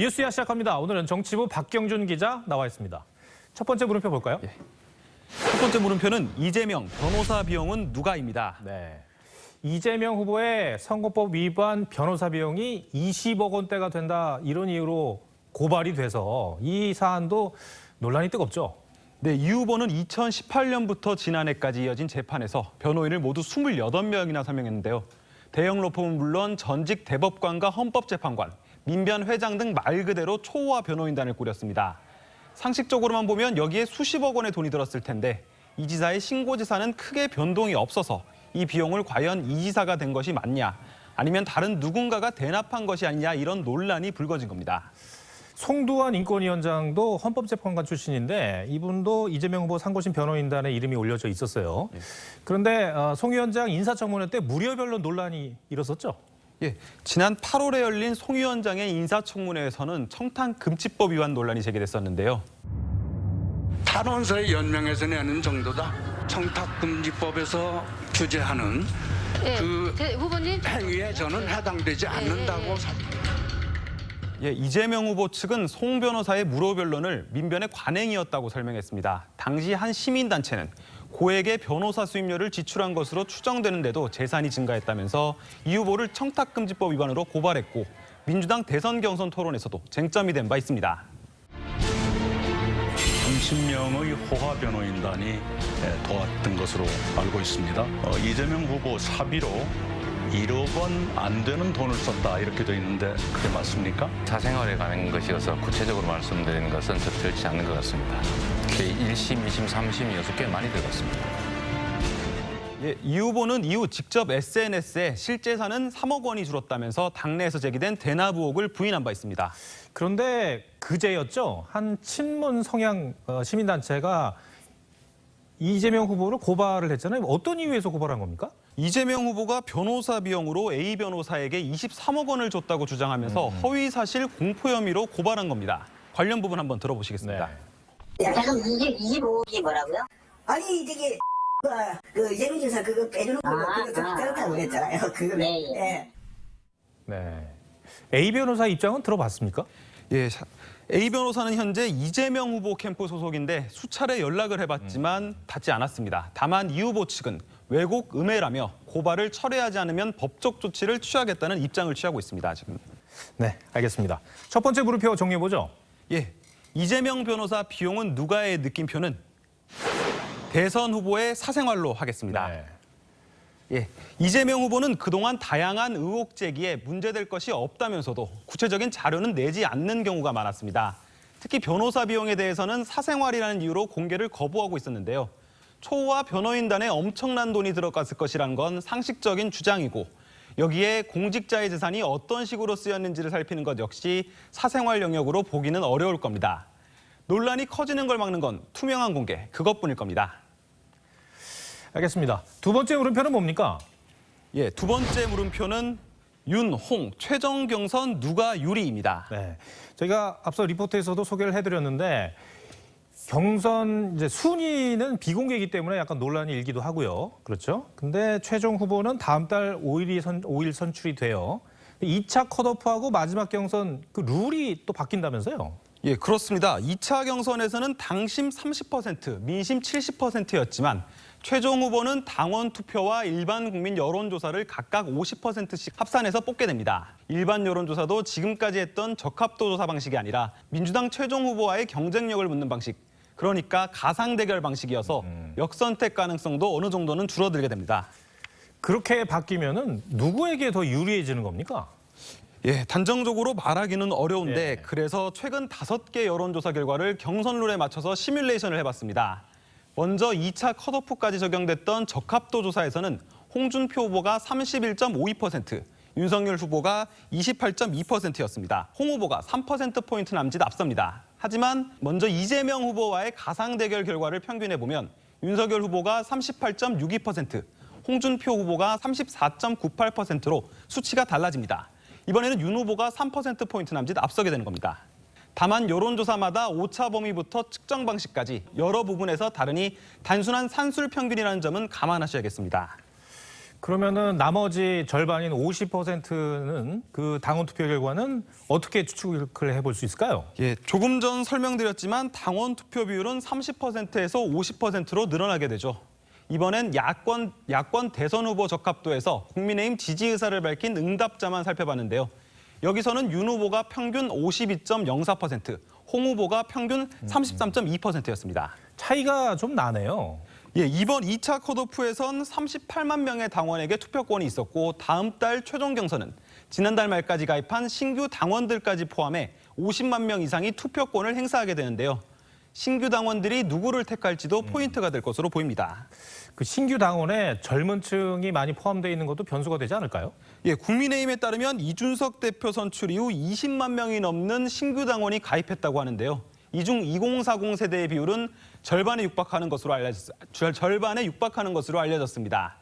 뉴스야 시작합니다. 오늘은 정치부 박경준 기자 나와 있습니다. 첫 번째 물음표 볼까요? 예. 첫 번째 물음표는 이재명 변호사 비용은 누가입니다. 네. 이재명 후보의 선거법 위반 변호사 비용이 20억 원대가 된다 이런 이유로 고발이 돼서 이 사안도 논란이 뜨겁죠. 네, 이 후보는 2018년부터 지난해까지 이어진 재판에서 변호인을 모두 28명이나 설명했는데요. 대형 로펌은 물론 전직 대법관과 헌법재판관, 민변 회장 등 말 그대로 초호화 변호인단을 꾸렸습니다. 상식적으로만 보면 여기에 수십억 원의 돈이 들었을 텐데 이 지사의 신고 재산은 크게 변동이 없어서 이 비용을 과연 이 지사가 된 것이 맞냐 아니면 다른 누군가가 대납한 것이 아니냐 이런 논란이 불거진 겁니다. 송두환 인권위원장도 헌법재판관 출신인데 이분도 이재명 후보 상고심 변호인단에 이름이 올려져 있었어요. 그런데 송 위원장 인사청문회 때 무료 변론 논란이 일었었죠. 예, 지난 8월에 열린 송 위원장의 인사청문회에서는 청탁금지법 위반 논란이 제기됐었는데요. 탄원서에 연명해서 내는 정도다. 청탁금지법에서 규제하는 그 후보님 행위에 저는 해당되지 않는다고 예, 이재명 후보 측은 송 변호사의 무료 변론을 민변의 관행이었다고 설명했습니다. 당시 한 시민단체는 고액의 변호사 수임료를 지출한 것으로 추정되는데도 재산이 증가했다면서 이 후보를 청탁금지법 위반으로 고발했고 민주당 대선 경선 토론에서도 쟁점이 된 바 있습니다. 30명의 호화 변호인단이 도왔던 것으로 알고 있습니다. 이재명 후보 사비로 1억 원 안 되는 돈을 썼다 이렇게 돼 있는데 그게 맞습니까? 사생활에 관한 것이어서 구체적으로 말씀드리는 것은 적절치 않는 것 같습니다. 1심, 2심, 3심이어서 꽤 많이 들어갔습니다. 예, 이 후보는 이후 직접 SNS에 실재산은 3억 원이 줄었다면서 당내에서 제기된 대납 의혹을 부인한 바 있습니다. 그런데 그제였죠. 한 친문 성향 시민단체가 이재명 후보를 고발을 했잖아요. 어떤 이유에서 고발한 겁니까? 이재명 후보가 변호사 비용으로 A 변호사에게 23억 원을 줬다고 주장하면서 허위 사실 공포 혐의로 고발한 겁니다. 관련 부분 한번 들어보시겠습니다. 네. 잠깐 25억이 뭐라고요? 아니 저기 그 예비조사 그거 빼주는 거 그거 그렇다고 그랬잖아요. 그거 네. 네. A 변호사 입장은 들어봤습니까? 예, A 변호사는 현재 이재명 후보 캠프 소속인데 수차례 연락을 해봤지만 닿지 않았습니다. 다만 이 후보 측은 왜곡 음해라며 고발을 철회하지 않으면 법적 조치를 취하겠다는 입장을 취하고 있습니다. 지금. 네, 알겠습니다. 첫 번째 물음표 정리해보죠. 예, 이재명 변호사 비용은 누가의 느낌표는 대선 후보의 사생활로 하겠습니다. 네. 예, 이재명 후보는 그동안 다양한 의혹 제기에 문제될 것이 없다면서도 구체적인 자료는 내지 않는 경우가 많았습니다. 특히 변호사 비용에 대해서는 사생활이라는 이유로 공개를 거부하고 있었는데요. 초호화 변호인단에 엄청난 돈이 들어갔을 것이란 건 상식적인 주장이고 여기에 공직자의 재산이 어떤 식으로 쓰였는지를 살피는 것 역시 사생활 영역으로 보기는 어려울 겁니다. 논란이 커지는 걸 막는 건 투명한 공개, 그것뿐일 겁니다. 알겠습니다. 두 번째 물음표는 뭡니까? 예, 두 번째 물음표는 윤, 홍, 최종 경선 누가 유리입니다. 네, 저희가 앞서 리포트에서도 소개를 해드렸는데 경선 이제 순위는 비공개이기 때문에 약간 논란이 일기도 하고요. 그렇죠? 근데 최종 후보는 다음 달 5일 선출이 돼요. 2차 컷오프하고 마지막 경선 그 룰이 또 바뀐다면서요? 예, 그렇습니다. 2차 경선에서는 당심 30%, 민심 70%였지만 최종 후보는 당원 투표와 일반 국민 여론조사를 각각 50%씩 합산해서 뽑게 됩니다. 일반 여론조사도 지금까지 했던 적합도 조사 방식이 아니라 민주당 최종 후보와의 경쟁력을 묻는 방식, 그러니까 가상 대결 방식이어서 역선택 가능성도 어느 정도는 줄어들게 됩니다. 그렇게 바뀌면은 누구에게 더 유리해지는 겁니까? 예, 단정적으로 말하기는 어려운데 예. 그래서 최근 5개 여론조사 결과를 경선룰에 맞춰서 시뮬레이션을 해봤습니다. 먼저 2차 컷오프까지 적용됐던 적합도 조사에서는 홍준표 후보가 31.52%, 윤석열 후보가 28.2%였습니다. 홍 후보가 3%포인트 남짓 앞섭니다. 하지만 먼저 이재명 후보와의 가상 대결 결과를 평균해보면 윤석열 후보가 38.62%, 홍준표 후보가 34.98%로 수치가 달라집니다. 이번에는 윤 후보가 3%포인트 남짓 앞서게 되는 겁니다. 다만 여론조사마다 오차 범위부터 측정 방식까지 여러 부분에서 다르니 단순한 산술 평균이라는 점은 감안하셔야겠습니다. 그러면은 나머지 절반인 50%는 그 당원 투표 결과는 어떻게 추측을 해볼 수 있을까요? 예, 조금 전 설명드렸지만 당원 투표 비율은 30%에서 50%로 늘어나게 되죠. 이번엔 야권 대선 후보 적합도에서 국민의힘 지지 의사를 밝힌 응답자만 살펴봤는데요. 여기서는 윤 후보가 평균 52.04%, 홍 후보가 평균 33.2%였습니다. 차이가 좀 나네요. 예, 이번 2차 컷오프에선 38만 명의 당원에게 투표권이 있었고 다음 달 최종 경선은 지난달 말까지 가입한 신규 당원들까지 포함해 50만 명 이상이 투표권을 행사하게 되는데요. 신규 당원들이 누구를 택할지도 포인트가 될 것으로 보입니다. 그 신규 당원에 젊은 층이 많이 포함되어 있는 것도 변수가 되지 않을까요? 예, 국민의힘에 따르면 이준석 대표 선출 이후 20만 명이 넘는 신규 당원이 가입했다고 하는데요. 이 중 2040 세대의 비율은 절반에 육박하는 것으로 알려졌습니다.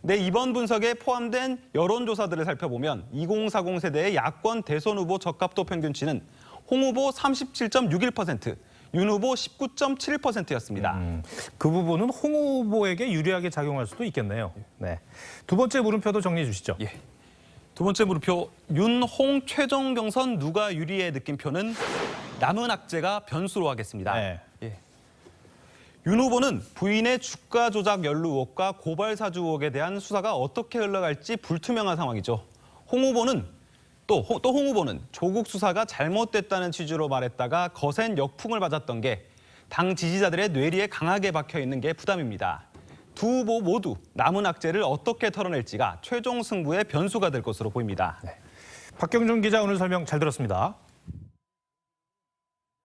네, 이번 분석에 포함된 여론조사들을 살펴보면 2040 세대의 야권 대선 후보 적합도 평균치는 홍 후보 37.61%, 윤 후보 19.7%였습니다. 그 부분은 홍 후보에게 유리하게 작용할 수도 있겠네요. 네. 두 번째 물음표도 정리해 주시죠. 예. 두 번째 물음표, 윤, 홍 최종 경선 누가 유리해 느낌표는 남은 악재가 변수로 하겠습니다. 네. 예. 윤 후보는 부인의 주가 조작 연루 의혹과 고발 사주 의혹에 대한 수사가 어떻게 흘러갈지 불투명한 상황이죠. 홍 후보는 홍 후보는 조국 수사가 잘못됐다는 취지로 말했다가 거센 역풍을 맞았던 게 당 지지자들의 뇌리에 강하게 박혀 있는 게 부담입니다. 두 후보 모두 남은 악재를 어떻게 털어낼지가 최종 승부의 변수가 될 것으로 보입니다. 박경준 기자 오늘 설명 잘 들었습니다.